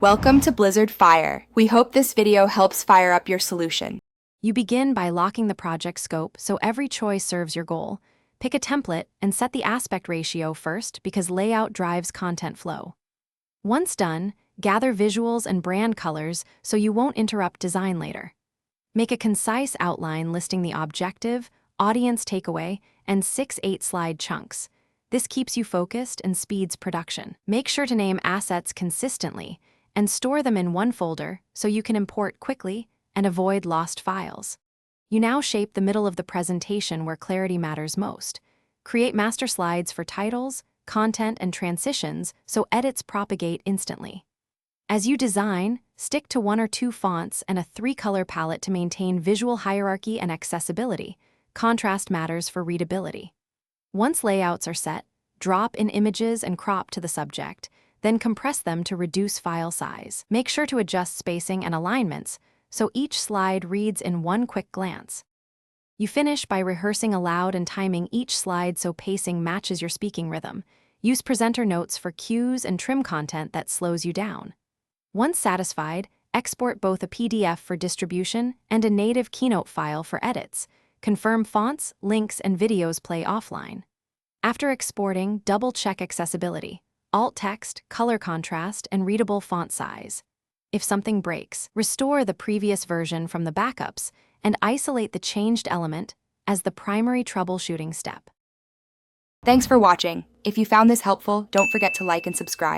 Welcome to Blizzard Fire. We hope this video helps fire up your solution. You begin by locking the project scope so every choice serves your goal. Pick a template and set the aspect ratio first because layout drives content flow. Once done, gather visuals and brand colors so you won't interrupt design later. Make a concise outline listing the objective, audience takeaway, and 6-8 slide chunks. This keeps you focused and speeds production. Make sure to name assets consistently and store them in one folder so you can import quickly and avoid lost files. You now shape the middle of the presentation where clarity matters most. Create master slides for titles, content, and transitions so edits propagate instantly. As you design, stick to 1 or 2 fonts and a 3-color palette to maintain visual hierarchy and accessibility. Contrast matters for readability. Once layouts are set, drop in images and crop to the subject, then compress them to reduce file size. Make sure to adjust spacing and alignments so each slide reads in one quick glance. You finish by rehearsing aloud and timing each slide so pacing matches your speaking rhythm. Use presenter notes for cues and trim content that slows you down. Once satisfied, export both a PDF for distribution and a native Keynote file for edits. Confirm fonts, links, and videos play offline. After exporting, double-check accessibility, alt text, color contrast, and readable font size. If something breaks, restore the previous version from the backups and isolate the changed element as the primary troubleshooting step. Thanks for watching. If you found this helpful, don't forget to like and subscribe.